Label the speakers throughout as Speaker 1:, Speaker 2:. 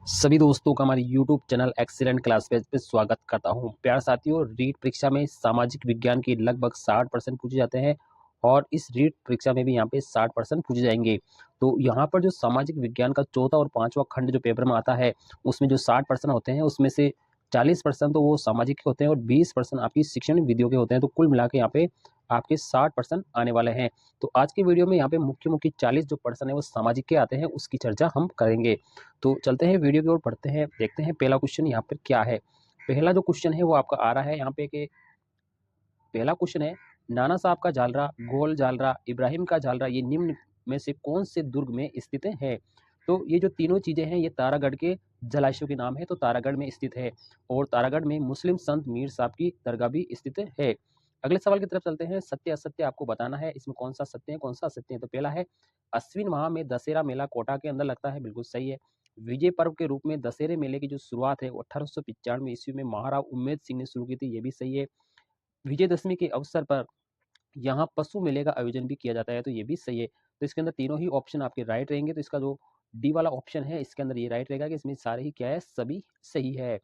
Speaker 1: सभी दोस्तों का हमारे YouTube channel excellent class page पे स्वागत करता हूं। प्यारे साथियों, रीट परीक्षा में सामाजिक विज्ञान के लगभग 60% पूछे जाते हैं और इस रीट परीक्षा में भी यहाँ पे 60% पूछे जाएंगे। तो यहाँ पर जो सामाजिक विज्ञान का चौथा और पांचवा खंड जो पेपर में आता है, उसमें जो 60% होते हैं उसमें से 40% तो वो सामाजिक के होते हैं और 20% आपकी शिक्षण विधियों के होते हैं। तो कुल मिला के यहाँ पे आपके 60% आने वाले हैं। तो आज की वीडियो में यहाँ पे मुख्य मुख्य 40 जो पर्सन है वो सामाजिक के आते हैं, उसकी चर्चा हम करेंगे। तो चलते हैं वीडियो की ओर, पढ़ते हैं, देखते हैं पहला क्वेश्चन यहाँ पर क्या है। पहला जो क्वेश्चन है वो आपका आ रहा है यहाँ पे कि पहला क्वेश्चन है, नाना साहब का जालरा, गोल जालरा, इब्राहिम का जालरा, ये निम्न में से कौन से दुर्ग में स्थित है? तो ये जो तीनों चीजें हैं ये तारागढ़ के जलाशयों के नाम है, तो तारागढ़ में स्थित है। और तारागढ़ में मुस्लिम संत मीर साहब की दरगाह भी स्थित है। अगले सवाल की तरफ चलते हैं। सत्य असत्य आपको बताना है, इसमें कौन सा सत्य है कौन सा असत्य है। तो पहला है, अश्विन माह में दशहरा मेला कोटा के अंदर लगता है, बिल्कुल सही है। विजय पर्व के रूप में दशहरे मेले की जो शुरुआत है वो 1895 ईस्वी में महाराव उम्मेद सिंह ने शुरू की थी, ये भी सही है। विजयदशमी के अवसर पर यहाँ पशु मेले का आयोजन भी किया जाता है, तो ये भी सही है। तो इसके अंदर तीनों ही ऑप्शन आपके राइट रहेंगे। तो इसका जो डी वाला ऑप्शन है इसके अंदर ये राइट रहेगा कि इसमें सारे ही क्या है, सभी सही है।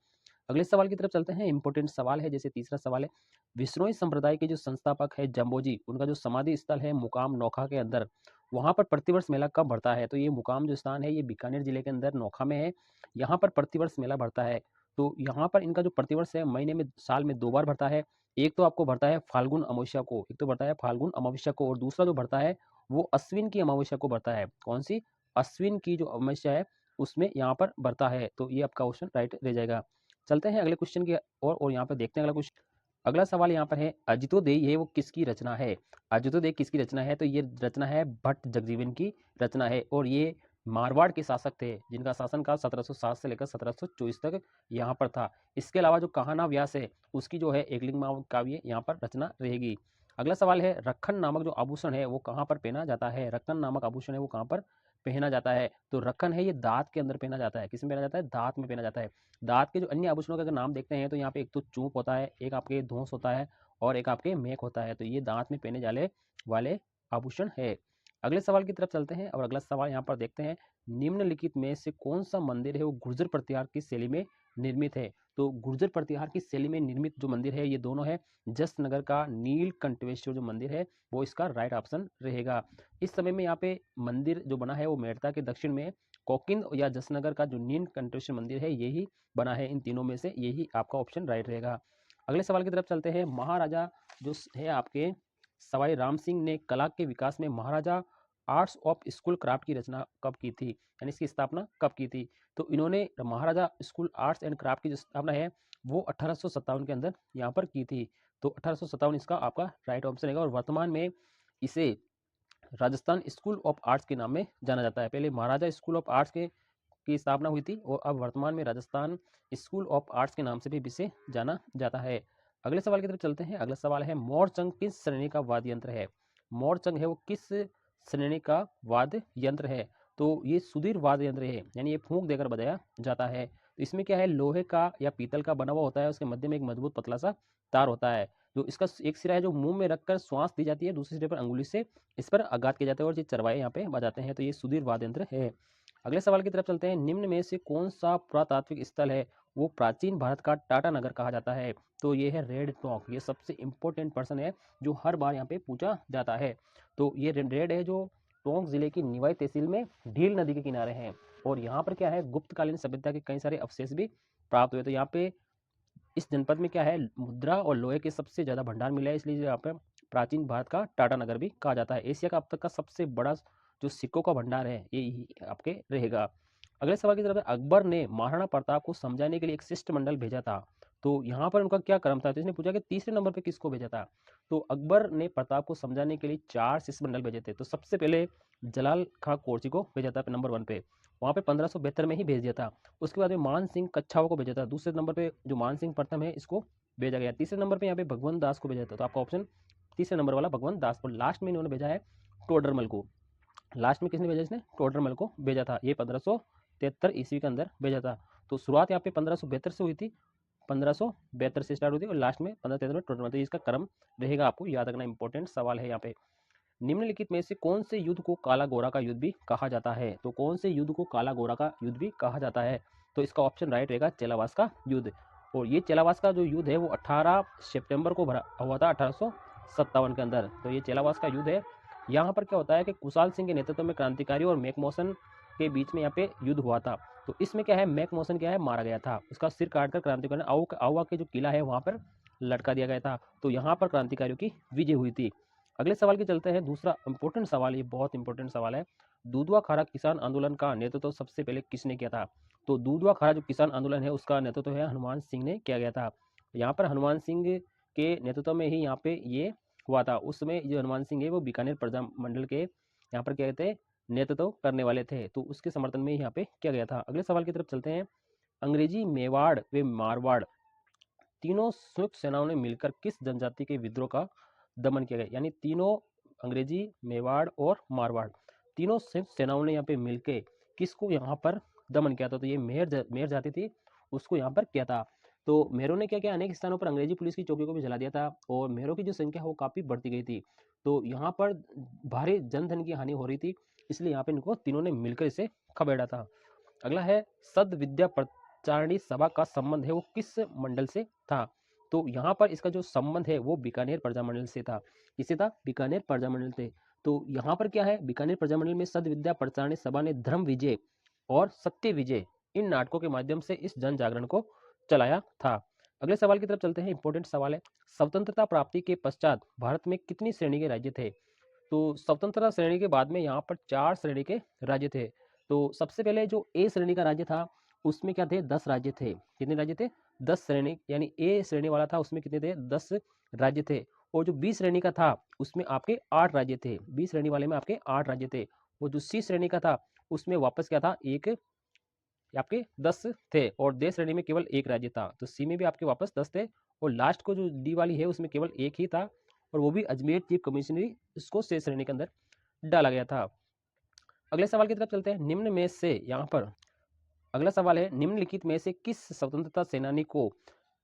Speaker 1: अगले सवाल की तरफ चलते हैं। इंपॉर्टेंट सवाल है, जैसे तीसरा सवाल है, विश्नोई संप्रदाय के जो संस्थापक है जम्बोजी, उनका जो समाधि स्थल है मुकाम नोखा के अंदर, वहां पर प्रतिवर्ष मेला कब भरता है? तो ये मुकाम जो स्थान है ये बीकानेर जिले के अंदर नोखा में है, यहाँ पर प्रतिवर्ष मेला भरता है। तो यहाँ पर इनका जो प्रतिवर्ष है महीने में साल में 2 बार भरता है। एक तो आपको भरता है फाल्गुन अमावस्या को, एक तो भरता है फाल्गुन अमावस्या को, और दूसरा जो भरता है वो अश्विन की अमावस्या को भरता है। कौन सी? अश्विन की जो अमावस्या है उसमें यहाँ पर भरता है। तो ये आपका क्वेश्चन राइट रह जाएगा। चलते हैं अगले क्वेश्चन की और यहाँ पर देखते हैं अगला क्वेश्चन। अगला सवाल यहाँ पर है, अजितोदय ये वो किसकी रचना है? अजितोदय किसकी रचना है? तो ये रचना है भट्ट जगजीवन की रचना है, और ये मारवाड़ के शासक थे जिनका शासनकाल 1707 से लेकर 1724 तक यहाँ पर था। इसके अलावा जो कहाना व्यास है उसकी जो है एकलिंग काव्य यहाँ पर रचना रहेगी। अगला सवाल है, रखन नामक जो आभूषण है वो कहाँ पर पहना जाता है? रखन नामक आभूषण है वो कहाँ पर पहना जाता है? तो रखन है ये दांत के अंदर पहना जाता है। किस में पहना जाता है? दांत में पहना जाता है। दांत के जो अन्य आभूषणों के अगर नाम देखते हैं तो यहाँ पे एक तो चूप होता है, एक आपके धौंस होता है और एक आपके मेक होता है। तो ये दांत में पहने जाने वाले आभूषण है। अगले सवाल की तरफ चलते हैं और अगला सवाल यहाँ पर देखते हैं, निम्नलिखित में से कौन सा मंदिर है वो गुर्जर प्रतिहार की शैली में निर्मित है? तो गुर्जर प्रतिहार की शैली में निर्मित जो मंदिर है ये दोनों है। जसनगर का नीलकंठेश्वर जो मंदिर है वो इसका राइट ऑप्शन रहेगा। इस समय में यहाँ पे मंदिर जो बना है वो मेड़ता के दक्षिण में कोकिंद या जसनगर का जो नीलकंठेश्वर मंदिर है यही बना है। इन तीनों में से यही आपका ऑप्शन राइट रहेगा। अगले सवाल की तरफ चलते हैं। महाराजा जो है आपके सवाई राम सिंह ने कला के विकास में महाराजा आर्ट्स ऑफ स्कूल क्राफ्ट की रचना कब की थी, यानी इसकी स्थापना कब की थी? तो इन्होंने महाराजा स्कूल आर्ट्स एंड क्राफ्ट की जो स्थापना है वो 1857 के अंदर यहाँ पर की थी। तो 1857 इसका आपका राइट ऑप्शन रहेगा। और वर्तमान में इसे राजस्थान स्कूल ऑफ आर्ट्स के नाम में जाना जाता है। पहले महाराजा स्कूल ऑफ आर्ट्स के की स्थापना हुई थी और अब वर्तमान में राजस्थान स्कूल ऑफ आर्ट्स के नाम से भी इसे जाना जाता है। अगले सवाल की तरफ चलते हैं। अगला सवाल है, मोरचंग किस श्रेणी का वाद्य यंत्र है? मोरचंग है वो किस श्रेणी का वाद्य यंत्र है? तो ये सुधीर वाद्य यंत्र है, यानी ये फूंक देकर बजाया जाता है। तो इसमें क्या है, लोहे का या पीतल का बना हुआ होता है, उसके मध्य में एक मजबूत पतला सा तार होता है। जो इसका एक सिरा है जो मुंह में रखकर श्वास दी जाती है, दूसरे सिरे पर अंगुली से इस पर आघात किया जाता है और ये चरवाए यहाँ पे बजाते हैं। तो ये सुधीर वाद्य यंत्र है। अगले सवाल की तरफ चलते हैं। निम्न में से कौन सा पुरातात्विक स्थल है वो प्राचीन भारत का टाटा नगर कहा जाता है? तो ये है रेड टोंक। ये सबसे इंपॉर्टेंट पर्सन है जो हर बार यहाँ पे पूछा जाता है। तो ये रेड है जो टोंक जिले की निवाई तहसील में ढील नदी के किनारे हैं। और यहाँ पर क्या है, गुप्तकालीन सभ्यता के कई सारे अवशेष भी प्राप्त हुए। तो यहाँ पे इस जनपद में क्या है, मुद्रा और लोहे के सबसे ज्यादा भंडार मिला है, इसलिए यहाँ पे प्राचीन भारत का टाटा नगर भी कहा जाता है। एशिया का अब तक का सबसे बड़ा जो सिक्कों का भंडार है ये आपके रहेगा। अगले सवाल की तरफ है, अकबर ने महाराणा प्रताप को समझाने के लिए एक शिष्टमंडल भेजा था। तो यहाँ पर उनका क्या क्रम था? तो इसने पूछा कि तीसरे नंबर पे किसको भेजा था? तो अकबर ने प्रताप को समझाने के लिए 4 शिष्टमंडल भेजे थे। तो सबसे पहले जलाल खां कोरची को भेजा था नंबर 1 पे, वहाँ पे 1572 में ही भेज दिया था। उसके बाद में मान सिंह कच्छावा को भेजा था। दूसरे नंबर पे जो मान सिंह प्रथम है इसको भेजा गया। तीसरे नंबर पे यहाँ पे भगवंत दास को भेजा था। तो आपका ऑप्शन तीसरे नंबर वाला भगवंत दास पर। लास्ट में इन्होंने भेजा है टोडरमल को। लास्ट में किसने भेजा? इसने टोडरमल को भेजा था। ये 1573 ईस्वी के अंदर भेजा था। तो शुरुआत यहाँ पे 1572 से हुई थी, 1572 से स्टार्ट हुई थी और लास्ट में 1573 में टोडरमल। तो इसका क्रम रहेगा, आपको याद रखना, इंपॉर्टेंट सवाल है यहाँ पे। निम्नलिखित में से कौन से युद्ध को काला गोरा का युद्ध भी कहा जाता है? तो कौन से युद्ध को काला गोरा का युद्ध भी कहा जाता है? तो इसका ऑप्शन राइट रहेगा चेलावास का युद्ध। और ये चेलावास का जो युद्ध है वो 18 सितंबर को भरा हुआ था 1857 के अंदर। तो ये चेलावास का युद्ध है। यहाँ पर क्या होता है कि कुशाल सिंह के नेतृत्व में क्रांतिकारी और मैकमोहन के बीच में यहाँ पे युद्ध हुआ था। तो इसमें क्या है, मैकमोहन क्या है मारा गया था, उसका सिर काटकर क्रांतिकारी आउवा के जो किला है वहां पर लटका दिया गया था। तो यहाँ पर क्रांतिकारियों की विजय हुई थी। अगले सवाल की चलते हैं। दूसरा इंपॉर्टेंट सवाल, ये बहुत इंपॉर्टेंट सवाल है। दूधवा खारा किसान आंदोलन का नेतृत्व सबसे पहले किसने किया था? तो दूधवा खारा जो किसान आंदोलन है उसका नेतृत्व है हनुमान सिंह ने किया गया था। यहाँ पर हनुमान सिंह के नेतृत्व में ही यहाँ पे ये हुआ था। उस समय जो हनुमान सिंह है वो बीकानेर प्रजा मंडल के यहाँ पर क्या कहते हैं नेतृत्व करने वाले थे। तो उसके समर्थन में यहाँ पे किया गया था। अगले सवाल की तरफ चलते हैं। अंग्रेजी, मेवाड़ व मारवाड़ तीनों संयुक्त सेनाओं ने मिलकर किस जनजाति के विद्रोह का दमन किया गया? यानी तीनों अंग्रेजी, मेवाड़ और मारवाड़ तीनों संयुक्त सेनाओं ने यहाँ पे मिलकर किसको यहाँ पर दमन किया था? तो ये मेहर जाति थी, उसको यहाँ पर किया था। तो मेहरों ने क्या किया, अनेक स्थानों पर अंग्रेजी पुलिस की चौकियों को भी जला दिया था और मेहरों की जो संख्या है वो काफी बढ़ती गई थी। तो यहाँ पर भारी जनधन की हानि हो रही थी, इसलिए यहाँ पे इनको तीनों ने मिलकर इसे खदेड़ा था। अगला है सद विद्या प्रचारिणी सभा का संबंध है वो किस मंडल से था? तो यहाँ पर इसका जो संबंध है वो बीकानेर प्रजामंडल से था। किससे था? बीकानेर प्रजामंडल से। तो यहाँ पर क्या है, बीकानेर प्रजामंडल में सद विद्या प्रचारिणी सभा ने धर्म विजय और सत्य विजय इन नाटकों के माध्यम से इस जन जागरण को चलाया था। अगले सवाल की तरफ चलते हैं। इंपॉर्टेंट सवाल है। स्वतंत्रता प्राप्ति के पश्चात भारत में कितनी श्रेणी के राज्य थे? तो स्वतंत्रता श्रेणी के बाद में यहाँ पर 4 श्रेणी के राज्य थे। तो सबसे पहले जो ए श्रेणी का राज्य था उसमें क्या थे, 10 राज्य थे। कितने राज्य थे? 10 श्रेणी, यानी ए श्रेणी वाला था उसमें कितने थे? 10 राज्य थे। और जो बी श्रेणी का था उसमें आपके 8 राज्य थे। बी श्रेणी वाले में आपके 8 राज्य थे। और जो सी श्रेणी का था उसमें वापस क्या था, एक आपके 10 थे। और डी श्रेणी में केवल 1 राज्य था। तो सी में भी आपके वापस 10 थे। और लास्ट को जो डी वाली है उसमें केवल 1 ही था, और वो भी अजमेर चीफ कमिश्नरी, इसको सी श्रेणी के अंदर डाला गया था। अगले सवाल की तरफ चलते हैं। निम्न में से यहाँ पर अगला सवाल है, निम्नलिखित में से किस स्वतंत्रता सेनानी को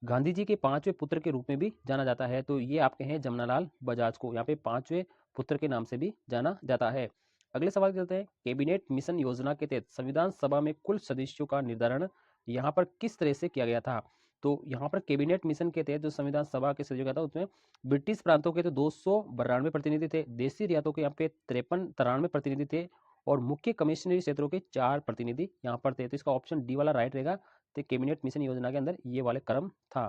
Speaker 1: गांधी जी के 5वें पुत्र के रूप में भी जाना जाता है? तो ये आपके हैं जमनालाल बजाज को यहाँ पे 5वें पुत्र के नाम से भी जाना जाता है। अगले सवाल चलते हैं। कैबिनेट मिशन योजना के तहत संविधान सभा में कुल सदस्यों का निर्धारण यहाँ पर किस तरह से किया गया था? तो यहाँ पर कैबिनेट मिशन के तहत जो संविधान सभा के सदस्यों का था उसमें ब्रिटिश प्रांतों के तो 292 प्रतिनिधि थे, देशी रियासतों के यहाँ पे 93 प्रतिनिधि थे, और मुख्य कमिश्नरी क्षेत्रों के 4 प्रतिनिधि यहाँ पर थे। तो इसका ऑप्शन डी वाला राइट रहेगा। तो कैबिनेट मिशन योजना के अंदर ये वाले क्रम था।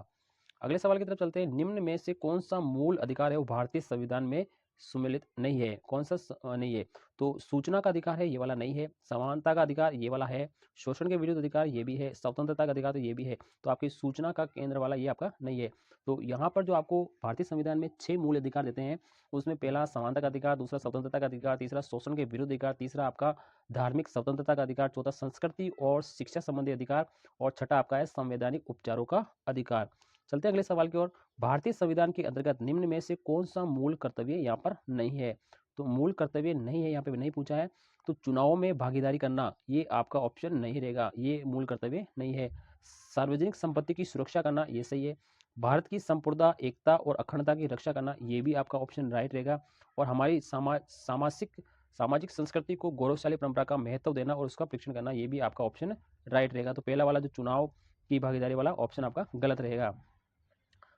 Speaker 1: अगले सवाल की तरफ चलते हैं। निम्न में से कौन सा मूल अधिकार है वो भारतीय संविधान में सुमेलित नहीं है? कौन सा नहीं है? तो सूचना का अधिकार है, ये वाला नहीं है। समानता का अधिकार, ये वाला है। शोषण के विरुद्ध अधिकार, ये भी है। स्वतंत्रता का अधिकार, तो ये भी है। तो आपकी सूचना का केंद्र वाला ये आपका नहीं है। तो यहाँ पर जो आपको भारतीय संविधान में 6 मूल अधिकार देते हैं उसमें पहला समानता का अधिकार, दूसरा स्वतंत्रता का अधिकार, तीसरा शोषण के विरुद्ध अधिकार, तीसरा आपका धार्मिक स्वतंत्रता का अधिकार, चौथा संस्कृति और शिक्षा संबंधी अधिकार, और छठा आपका है संवैधानिक उपचारों का अधिकार। चलते हैं अगले सवाल की ओर। भारतीय संविधान के अंतर्गत निम्न में से कौन सा मूल कर्तव्य यहाँ पर नहीं है? तो मूल कर्तव्य नहीं है, यहाँ पे नहीं पूछा है। तो चुनावों में भागीदारी करना ये आपका ऑप्शन नहीं रहेगा, ये मूल कर्तव्य नहीं है। सार्वजनिक संपत्ति की सुरक्षा करना ये सही है। भारत की संप्रभुता, एकता और अखंडता की रक्षा करना ये भी आपका ऑप्शन राइट रहेगा। और हमारी सामाजिक संस्कृति को गौरवशाली परंपरा का महत्व देना और उसका परीक्षण करना ये भी आपका ऑप्शन राइट रहेगा। तो पहला वाला जो चुनाव की भागीदारी वाला ऑप्शन आपका गलत रहेगा।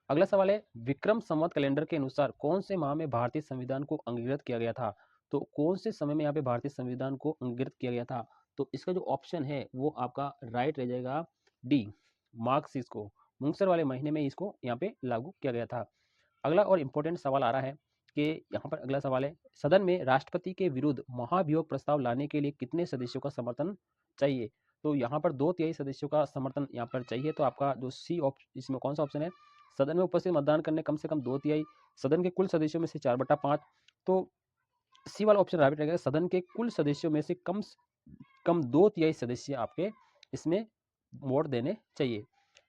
Speaker 1: अगला सवाल है, विक्रम संवत कैलेंडर के अनुसार कौन से माह में भारतीय संविधान को अंगीकृत किया गया था? तो कौन से समय में यहाँ पे भारतीय संविधान को अंगीकृत किया गया था? तो इसका जो ऑप्शन है वो आपका राइट रह जाएगा डी, मार्च 6 को, मुंगसर वाले महीने में इसको यहाँ पे लागू किया गया था। अगला और इम्पोर्टेंट सवाल आ रहा है कि यहाँ पर अगला सवाल है, सदन में राष्ट्रपति के विरुद्ध महाभियोग प्रस्ताव लाने के लिए कितने सदस्यों का समर्थन चाहिए? तो यहाँ पर 2/3 सदस्यों का समर्थन यहाँ पर चाहिए। तो आपका जो सी ऑप्शन, इसमें कौन सा ऑप्शन है? सदन में उपस्थित मतदान करने कम से कम 2/3 सदन के कुल सदस्यों में से 4/5। तो सी वाला ऑप्शन राइट रहेगा। सदन के कुल सदस्यों में से कम 2/3 सदस्य आपके इसमें वोट देने चाहिए।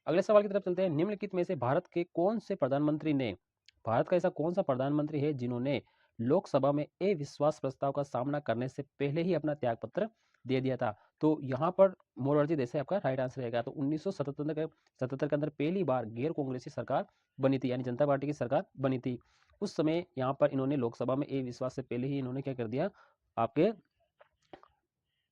Speaker 1: अगले सवाल की तरफ चलते हैं। निम्नलिखित में से भारत के कौन से प्रधानमंत्री ने, भारत का ऐसा कौन सा प्रधानमंत्री है जिन्होंने लोकसभा में अविश्वास प्रस्ताव का सामना करने से पहले ही अपना त्यागपत्र दे दिया था? तो यहाँ पर मोरारजी देसाई आपका राइट आंसर रहेगा। तो 1977 के अंदर पहली बार गैर कांग्रेसी सरकार बनी थी, यानी जनता पार्टी की सरकार बनी थी। उस समय यहाँ पर इन्होंने लोकसभा में अविश्वास से पहले ही इन्होंने क्या कर दिया, आपके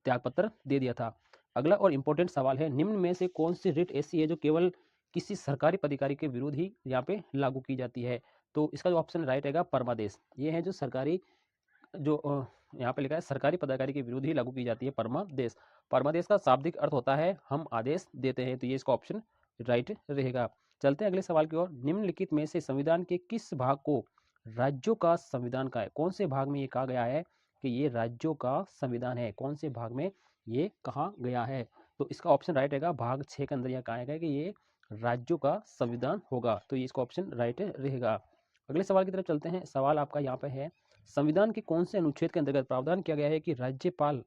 Speaker 1: त्यागपत्र दे दिया था। अगला और इम्पोर्टेंट सवाल है, निम्न में से कौन सी रिट ऐसी है जो केवल किसी सरकारी पदाधिकारी के विरुद्ध ही यहाँ पे लागू की जाती है? तो इसका जो ऑप्शन राइट रहेगा परमादेश। ये है जो सरकारी जो यहाँ पे लिखा है सरकारी पदाधिकारी के विरुद्ध ही लागू की जाती है परमादेश। परमादेश का शाब्दिक अर्थ होता है हम आदेश देते हैं, तो ये इसका ऑप्शन राइट रहेगा। चलते हैं अगले सवाल की ओर। निम्नलिखित में से संविधान के किस भाग को राज्यों का संविधान का है? कौन से भाग में ये कहा गया है कि ये राज्यों का संविधान है? कौन से भाग में ये कहा गया है? तो इसका ऑप्शन राइट रहेगा भाग 6 के अंदर यह कहा गया है कि ये राज्यों का संविधान होगा, तो ये इसका ऑप्शन राइट रहेगा। अगले सवाल की तरफ चलते हैं। सवाल आपका यहाँ पे है, संविधान के कौन से अनुच्छेद के अंतर्गत प्रावधान किया गया है कि राज्यपाल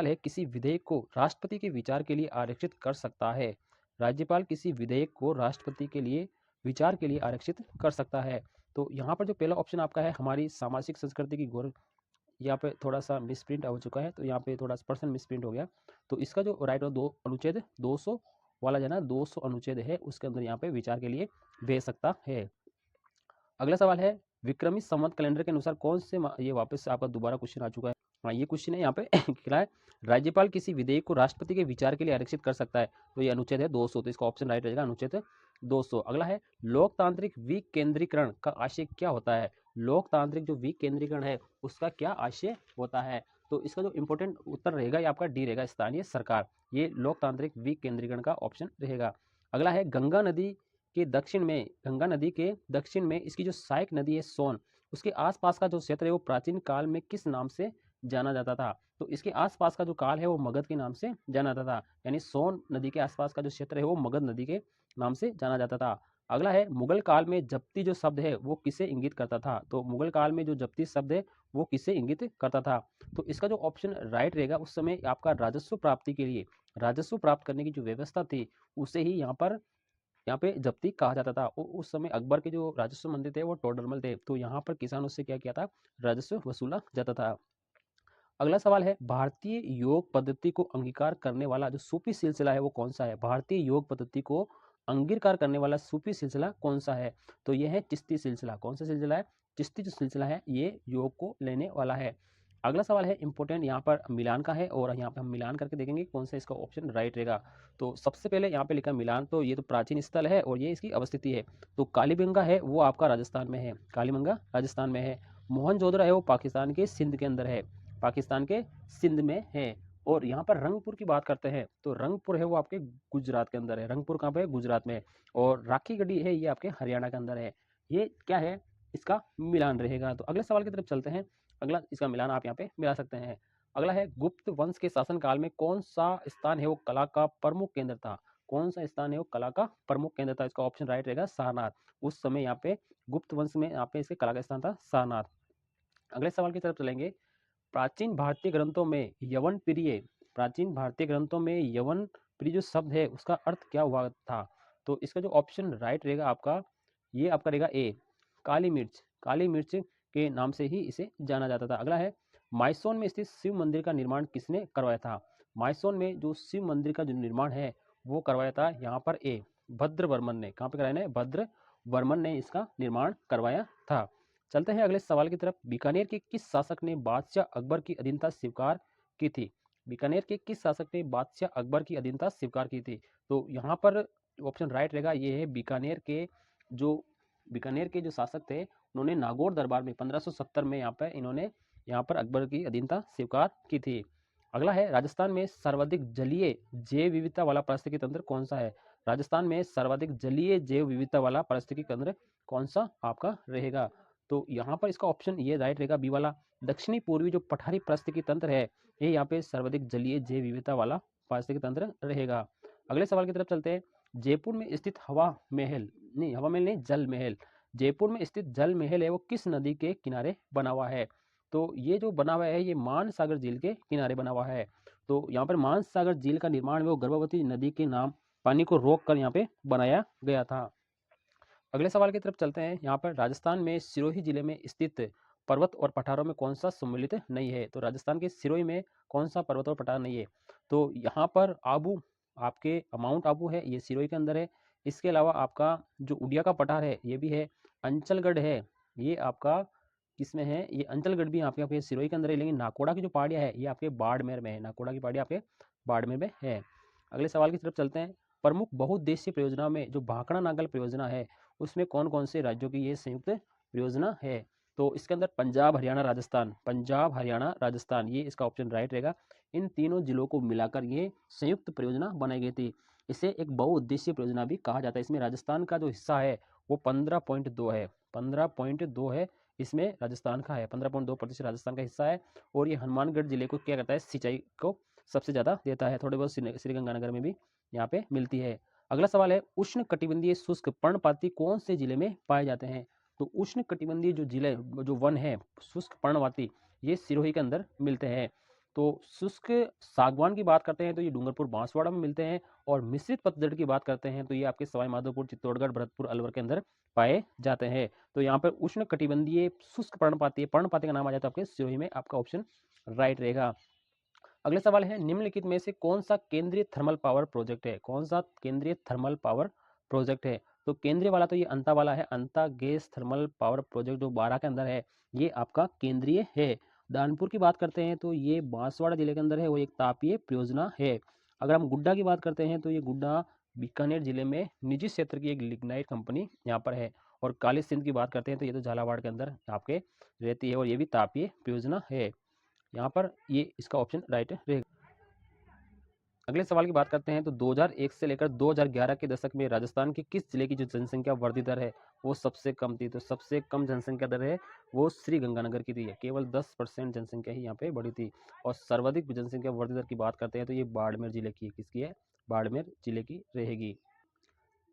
Speaker 1: है किसी विधेयक को राष्ट्रपति के विचार के लिए आरक्षित कर सकता है? राज्यपाल किसी विधेयक को राष्ट्रपति के लिए विचार के लिए आरक्षित कर सकता है। तो यहाँ पर जो पहला ऑप्शन आपका है हमारी सामाजिक संस्कृति की गौरव, यहाँ पे थोड़ा सा मिसप्रिंट हो चुका है, तो यहाँ पे थोड़ा सा पर्सन मिसप्रिंट हो गया। तो इसका जो राइट हो दो अनुच्छेद 200 वाला जो है ना 200 अनुच्छेद है उसके अंदर यहाँ पे विचार के लिए भेज सकता है। अगला सवाल है, विक्रमी संवत कैलेंडर के अनुसार कौन से ये वापस से आपका दोबारा क्वेश्चन आ चुका है। हाँ ये क्वेश्चन है यहाँ पे क्या है, राज्यपाल किसी विधेयक को राष्ट्रपति के विचार के लिए आरक्षित कर सकता है, तो ये अनुच्छेद है 200, तो इसका ऑप्शन राइट रहेगा अनुच्छेद 200। अगला है, लोकतांत्रिक विकेंद्रीकरण का आशय क्या होता है? लोकतांत्रिक जो विकेंद्रीकरण है उसका क्या आशय होता है? तो इसका जो इंपॉर्टेंट उत्तर रहेगा ये आपका डी रहेगा, स्थानीय सरकार। ये लोकतांत्रिक विकेंद्रीकरण का ऑप्शन रहेगा। अगला है, गंगा नदी के दक्षिण में इसकी जो सहायक नदी है सोन, उसके आसपास का जो क्षेत्र है वो प्राचीन काल में किस नाम से जाना जाता था? तो इसके आसपास का जो काल है वो मगध के नाम से जाना जाता था, यानी सोन नदी के आसपास का जो क्षेत्र है वो मगध नदी के नाम से जाना जाता था। अगला है, मुगल काल में जप्ती जो शब्द है वो किसे इंगित करता था? तो मुगल काल में जो जप्ती शब्द है वो किसे इंगित करता था? तो इसका जो ऑप्शन राइट रहेगा, उस समय आपका राजस्व प्राप्ति के लिए राजस्व प्राप्त करने की जो व्यवस्था थी उसे ही यहाँ पे जब्ती कहा जाता था। उस समय अकबर के जो राजस्व मंत्री थे वो टोडरमल थे, तो यहाँ पर किसानों से क्या किया था, राजस्व वसूला जाता था। अगला सवाल है, भारतीय योग पद्धति को अंगीकार करने वाला जो सूफी सिलसिला है वो कौन सा है? भारतीय योग पद्धति को अंगीकार करने वाला सूफी सिलसिला कौन सा है? तो यह है चिश्ती सिलसिला। कौन सा सिलसिला है? चिश्ती जो सिलसिला है ये योग को लेने वाला है। अगला सवाल है इंपॉर्टेंट, यहाँ पर मिलान का है और यहाँ पे हम मिलान करके देखेंगे कौन सा इसका ऑप्शन राइट रहेगा। तो सबसे पहले यहाँ पे लिखा मिलान, तो ये तो प्राचीन स्थल है और ये इसकी अवस्थिति है। तो कालीबंगा है वो आपका राजस्थान में है, कालीबंगा राजस्थान में है। मोहनजोदड़ो है वो पाकिस्तान के सिंध के अंदर है, पाकिस्तान के सिंध में है। और यहाँ पर रंगपुर की बात करते हैं तो रंगपुर है वो आपके गुजरात के अंदर है। रंगपुर कहाँ पे है? गुजरात में। और राखी गढ़ी है ये आपके हरियाणा के अंदर है। ये क्या है? इसका मिलान रहेगा। तो अगले सवाल की तरफ चलते हैं। अगला इसका मिलान आप यहाँ पे मिला सकते हैं। अगला है, गुप्त वंश के शासन काल में कौन सा स्थान है वो कला का प्रमुख केंद्र था? कौन सा स्थान है वो कला का प्रमुख केंद्र था? इसका ऑप्शन राइट रहेगा सारनाथ। उस समय यहाँ पे गुप्त वंश में यहाँ पे इसके कला का स्थान था सारनाथ। अगले सवाल की तरफ चलेंगे। प्राचीन भारतीय ग्रंथों में यवन प्रिय जो शब्द है उसका अर्थ क्या हुआ था? तो इसका जो ऑप्शन राइट रहेगा आपका, ये आपका रहेगा ए, काली मिर्च। काली मिर्च के नाम से ही इसे जाना जाता था। अगला है, माइसोन में स्थित शिव मंदिर का निर्माण किसने करवाया था? माइसोन में जो शिव मंदिर का जो निर्माण है वो करवाया था यहाँ पर ए, भद्रवर्मन ने। कहाँ पे कराया है? भद्रवर्मन ने इसका निर्माण करवाया था। चलते हैं अगले सवाल की तरफ। बीकानेर के किस शासक ने बादशाह अकबर की अधीनता स्वीकार की थी? बीकानेर के किस शासक ने बादशाह अकबर की अधीनता स्वीकार की थी? तो यहाँ पर ऑप्शन राइट रहेगा, ये है बीकानेर के जो शासक थे उन्होंने नागौर दरबार में 1570 में यहाँ पर अकबर की अधीनता स्वीकार की थी। अगला है, राजस्थान में सर्वाधिक जलीय जैव विविधता वाला पारिस्थितिकी तंत्र कौन सा है? राजस्थान में सर्वाधिक जलीय जैव विविधता वाला पारिस्थितिकी तंत्र कौन सा आपका रहेगा? तो यहाँ पर इसका ऑप्शन ये राइट रहेगा बी वाला, दक्षिणी पूर्वी जो पठारी पारिस्थितिकी तंत्र है ये यहाँ पे सर्वाधिक जलीय जैव विविधता वाला पारिस्थितिकी तंत्र रहेगा। अगले सवाल की तरफ चलते हैं। जयपुर में स्थित जल महल, जयपुर में स्थित जल महल है वो किस नदी के किनारे बना हुआ है? तो ये जो बना हुआ है ये मानसागर झील के किनारे बना हुआ है। तो यहाँ पर मानसागर झील का निर्माण वो गर्भवती नदी के नाम पानी को रोक कर यहाँ पे बनाया गया था। अगले सवाल की तरफ चलते हैं। यहाँ पर राजस्थान में सिरोही जिले में स्थित पर्वत और पठारों में कौन सा सम्मिलित नहीं है? तो राजस्थान के सिरोही में कौन सा पर्वत और पठार नहीं है? तो यहाँ पर आपके माउंट आबू है, ये सिरोही के अंदर है। इसके अलावा आपका जो उड़िया का पठार है ये भी है। अंचलगढ़ है ये आपका किसमें है? ये अंचलगढ़ भी आपके सिरोही के अंदर है। लेकिन नाकोड़ा की जो पहाड़ियाँ है ये आपके बाड़मेर में है। नाकोड़ा की पहाड़ियाँ आपके बाड़मेर में है। अगले सवाल की तरफ चलते हैं। प्रमुख बहुउद्देशीय परियोजना में जो भाखड़ा नागल परियोजना है उसमें कौन कौन से राज्यों की ये संयुक्त परियोजना है? तो इसके अंदर पंजाब हरियाणा राजस्थान ये इसका ऑप्शन राइट रहेगा। इन तीनों जिलों को मिलाकर ये संयुक्त परियोजना बनाई गई थी। इसे एक बहुउद्देशीय परियोजना भी कहा जाता है। इसमें राजस्थान का जो हिस्सा है वो 15.2 है, 15.2 है इसमें राजस्थान का है, 15.2% राजस्थान का हिस्सा है। और ये हनुमानगढ़ जिले को क्या करता है, सिंचाई को सबसे ज़्यादा देता है। थोड़े बहुत श्रीगंगानगर में भी यहाँ पे मिलती है। अगला सवाल है, उष्ण कटिबंधीय शुष्क पर्णपाती कौन से जिले में पाए जाते हैं? तो उष्ण कटिबंधीय जो जिले जो वन है शुष्क पर्णपाती ये सिरोही के अंदर मिलते हैं। तो शुष्क सागवान की बात करते हैं तो ये डूंगरपुर बांसवाड़ा में मिलते हैं। और मिश्रित पतझड़ की बात करते हैं तो ये आपके सवाई माधोपुर, चित्तौड़गढ़, भरतपुर, अलवर के अंदर पाए जाते हैं। तो यहाँ पर उष्ण कटिबंधीय शुष्क पर्णपाती का नाम आ जाता है आपके सिरोही में, आपका ऑप्शन राइट रहेगा। अगला सवाल है, निम्नलिखित में से कौन सा केंद्रीय थर्मल पावर प्रोजेक्ट है? कौन सा केंद्रीय थर्मल पावर प्रोजेक्ट है? तो केंद्रीय वाला तो ये अंता वाला है, अंता गैस थर्मल पावर प्रोजेक्ट जो 12 के अंदर है ये आपका केंद्रीय है। दानपुर की बात करते हैं तो ये बांसवाड़ा जिले के अंदर है, वो एक तापीय परियोजना है। अगर हम गुड्डा की बात करते हैं तो ये गुड्डा बीकानेर जिले में निजी क्षेत्र की एक लिग्नाइट कंपनी यहाँ पर है। और काली सिंध की बात करते हैं तो ये तो झालावाड़ के अंदर आपके रहती है और ये भी तापीय परियोजना है। यहाँ पर ये इसका ऑप्शन राइट रहेगा। अगले सवाल की बात करते हैं तो 2001 से लेकर 2011 के दशक में राजस्थान की किस जिले की जो जनसंख्या वृद्धि दर है वो सबसे कम थी? तो सबसे कम जनसंख्या दर है वो श्री गंगानगर की थी, केवल 10% जनसंख्या ही यहाँ पे बढ़ी थी। और सर्वाधिक जनसंख्या वृद्धि दर की बात करते हैं तो ये बाड़मेर जिले की, किसकी है? बाड़मेर जिले की रहेगी।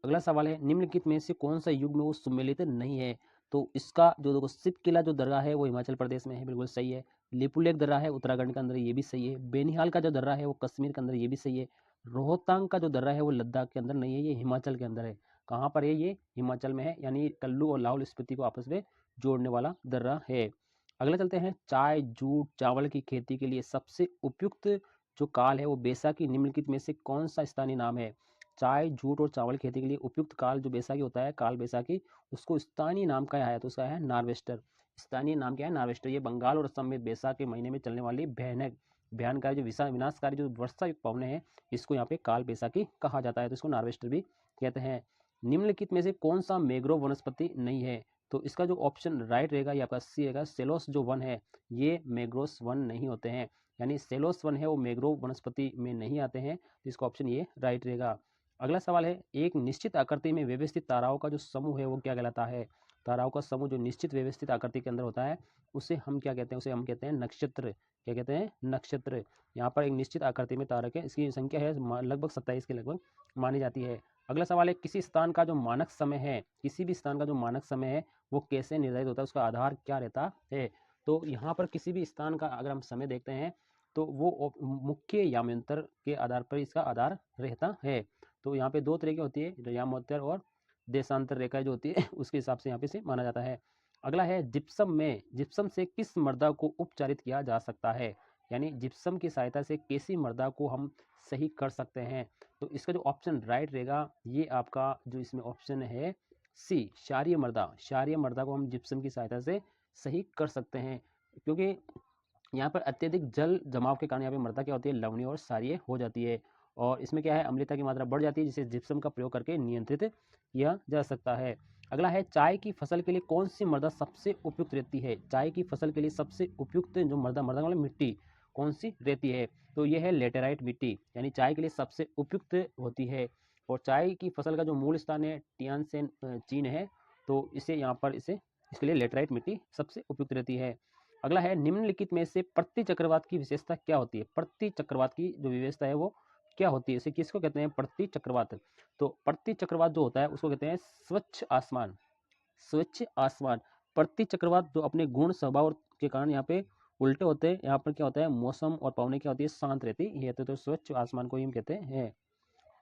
Speaker 1: अगला सवाल है, निम्नलिखित में से कौन सा युग में वो सम्मिलित नहीं है? तो इसका जो देखो शिव किला जो दर्रा है वो हिमाचल प्रदेश में है, बिल्कुल सही है। लिपुलेख दर्रा है उत्तराखंड के अंदर, ये भी सही है। बेनिहाल का जो दर्रा है वो कश्मीर के अंदर, ये भी सही है। रोहतांग का जो दर्रा है वो लद्दाख के अंदर नहीं है, ये हिमाचल के अंदर है। कहाँ पर है? ये हिमाचल में है, यानी कुल्लू और लाहौल स्पीति को आपस में जोड़ने वाला दर्रा है। अगला चलते हैं, चाय, जूट, चावल की खेती के लिए सबसे उपयुक्त जो काल है वो बैसाखी निम्नलिखित में से कौन सा स्थानीय नाम है? चाय, जूट और चावल खेती के लिए उपयुक्त काल जो बैसाखी होता है, काल बैसाखी, उसको स्थानीय नाम क्या है? तो उसका है नार्वेस्टर। स्थानीय नाम क्या है? नार्वेस्टर। ये बंगाल और असम में बैसाख के महीने में चलने वाली भयानकारी जो विनाशकारी जो वर्षा युक्त पवने हैं इसको यहाँ पे काल बैसाखी कहा जाता है, तो इसको नार्वेस्टर भी कहते हैं। निम्नलिखित में से कौन सा मैंग्रोव वनस्पति नहीं है? तो इसका जो ऑप्शन राइट रहेगा ये आपका सी रहेगा। सेलोस जो वन है ये मैंग्रोव वन नहीं होते हैं, यानी सेलोस वन है वो मैंग्रोव वनस्पति में नहीं आते हैं, तो इसका ऑप्शन ये राइट रहेगा। अगला सवाल है, एक निश्चित आकृति में व्यवस्थित ताराओं का जो समूह है वो क्या कहलाता है? ताराओं का समूह जो निश्चित व्यवस्थित आकृति के अंदर होता है उसे हम क्या कहते हैं? उसे हम कहते हैं नक्षत्र। क्या कहते हैं? नक्षत्र। यहाँ पर एक निश्चित आकृति में तारक है, इसकी संख्या है लगभग 27 के लगभग मानी जाती है। अगला सवाल है, किसी स्थान का जो मानक समय है, किसी भी स्थान का जो मानक समय है वो कैसे निर्धारित होता है, उसका आधार क्या रहता है? तो यहाँ पर किसी भी स्थान का अगर हम समय देखते हैं तो वो मुख्य यामांतर के आधार पर इसका आधार रहता है। तो यहाँ पे दो तरह की होती है, यामांतर और देशांतर रेखा जो होती है उसके हिसाब से यहाँ पे से माना जाता है। अगला है, जिप्सम से किस मृदा को उपचारित किया जा सकता है? यानी जिप्सम की सहायता से कैसी मृदा को हम सही कर सकते हैं? तो इसका जो ऑप्शन राइट रहेगा ये आपका जो इसमें ऑप्शन है सी, क्षारीय मृदा। क्षारीय मृदा को हम जिप्सम की सहायता से सही कर सकते हैं, क्योंकि यहाँ पर अत्यधिक जल जमाव के कारण यहाँ पे मृदा क्या होती है? लवणीय और क्षारीय हो जाती है। और इसमें क्या है? अम्लता की मात्रा बढ़ जाती है, जिसे जिप्सम का प्रयोग करके नियंत्रित किया जा सकता है। अगला है, चाय की फसल के लिए कौन सी मृदा सबसे उपयुक्त रहती है? चाय की फसल के लिए सबसे उपयुक्त जो मृदा मतलब मिट्टी कौन सी रहती है? तो ये है लेटेराइट मिट्टी, यानी चाय के लिए सबसे उपयुक्त होती है। और चाय की फसल का जो मूल स्थान है टियानसेन चीन है, तो इसे यहाँ पर इसके लिए लेटेराइट मिट्टी सबसे उपयुक्त रहती है। अगला है, निम्नलिखित में से प्रति चक्रवात की विशेषता क्या होती है? प्रति चक्रवात की जो विशेषता है वो क्या होती है? इसे किसको कहते हैं? प्रति चक्रवात। तो प्रति चक्रवात जो होता है उसको कहते हैं स्वच्छ आसमान। स्वच्छ आसमान। प्रति चक्रवात जो अपने गुण स्वभाव के कारण यहाँ पे उल्टे होते हैं, यहाँ पर क्या होता है? मौसम और पवनें क्या होती है? शांत रहती है, तो स्वच्छ आसमान को ही हम कहते हैं।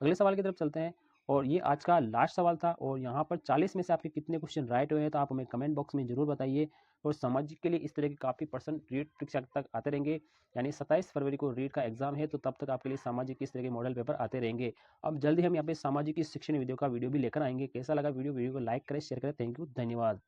Speaker 1: अगले सवाल की तरफ चलते हैं और ये आज का लास्ट सवाल था। और यहाँ पर 40 में से आपके कितने क्वेश्चन राइट हुए हैं तो आप हमें कमेंट बॉक्स में जरूर बताइए। और सामाजिक के लिए इस तरह के काफ़ी पर्सन रीट परीक्षा तक आते रहेंगे, यानी 27 फरवरी को रीट का एग्जाम है, तो तब तक आपके लिए सामाजिक की इस तरह के मॉडल पेपर आते रहेंगे। अब जल्दी हम यहाँ पे सामाजिक की शिक्षण वीडियो का वीडियो भी लेकर आएंगे। कैसा लगा वीडियो को लाइक करें, शेयर करें। थैंक यू, धन्यवाद।